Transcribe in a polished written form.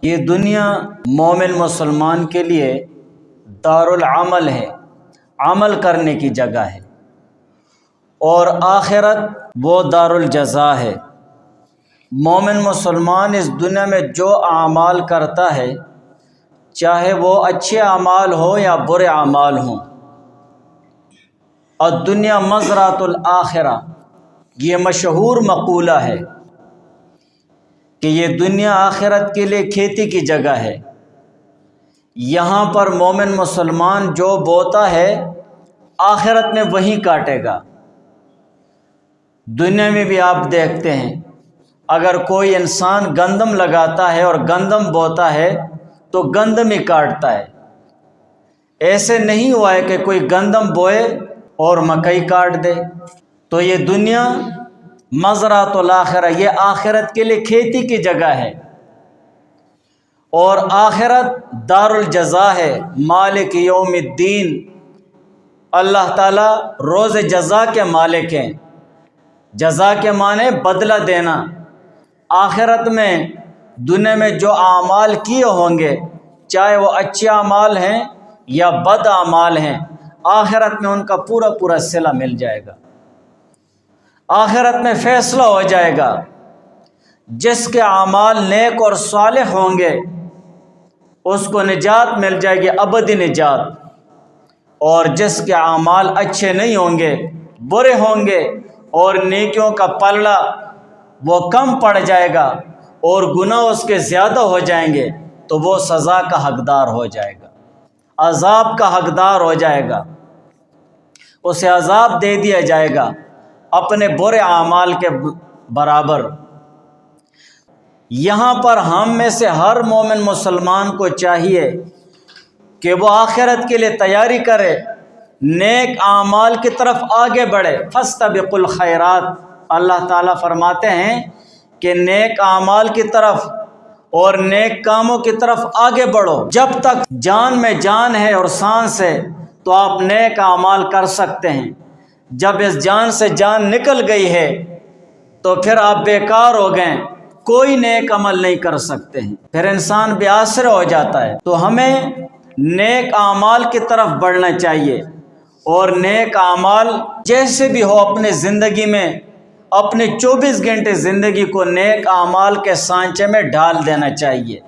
یہ دنیا مومن مسلمان کے لیے دارالعمل ہے، عمل کرنے کی جگہ ہے، اور آخرت وہ دارالجزا ہے۔ مومن مسلمان اس دنیا میں جو اعمال کرتا ہے، چاہے وہ اچھے اعمال ہوں یا برے اعمال ہوں، الدنیا مزرعۃ الآخرہ، یہ مشہور مقولہ ہے کہ یہ دنیا آخرت کے لیے کھیتی کی جگہ ہے۔ یہاں پر مومن مسلمان جو بوتا ہے آخرت میں وہی کاٹے گا۔ دنیا میں بھی آپ دیکھتے ہیں، اگر کوئی انسان گندم لگاتا ہے اور گندم بوتا ہے تو گندم ہی کاٹتا ہے۔ ایسے نہیں ہوا ہے کہ کوئی گندم بوئے اور مکئی کاٹ دے۔ تو یہ دنیا مزرعۃ الآخرہ، یہ آخرت کے لیے کھیتی کی جگہ ہے، اور آخرت دارالجزا ہے، مالک یوم الدین۔ اللہ تعالیٰ روز جزا کے مالک ہیں۔ جزا کے معنی بدلہ دینا۔ آخرت میں دنیا میں جو اعمال کیے ہوں گے، چاہے وہ اچھے اعمال ہیں یا بد اعمال ہیں، آخرت میں ان کا پورا پورا صلہ مل جائے گا۔ آخرت میں فیصلہ ہو جائے گا۔ جس کے اعمال نیک اور صالح ہوں گے اس کو نجات مل جائے گی، ابدی نجات، اور جس کے اعمال اچھے نہیں ہوں گے، برے ہوں گے، اور نیکیوں کا پلڑا وہ کم پڑ جائے گا اور گناہ اس کے زیادہ ہو جائیں گے، تو وہ سزا کا حقدار ہو جائے گا، عذاب کا حقدار ہو جائے گا، اسے عذاب دے دیا جائے گا اپنے برے اعمال کے برابر۔ یہاں پر ہم میں سے ہر مومن مسلمان کو چاہیے کہ وہ آخرت کے لیے تیاری کرے، نیک اعمال کی طرف آگے بڑھے۔ فاستبقوا الخیرات، اللہ تعالیٰ فرماتے ہیں کہ نیک اعمال کی طرف اور نیک کاموں کی طرف آگے بڑھو۔ جب تک جان میں جان ہے اور سانس ہے تو آپ نیک اعمال کر سکتے ہیں۔ جب اس جان سے جان نکل گئی ہے تو پھر آپ بیکار ہو گئے، کوئی نیک عمل نہیں کر سکتے ہیں، پھر انسان بے آسرا ہو جاتا ہے۔ تو ہمیں نیک اعمال کی طرف بڑھنا چاہیے، اور نیک اعمال جیسے بھی ہو اپنے زندگی میں اپنے 24 گھنٹے زندگی کو نیک اعمال کے سانچے میں ڈال دینا چاہیے۔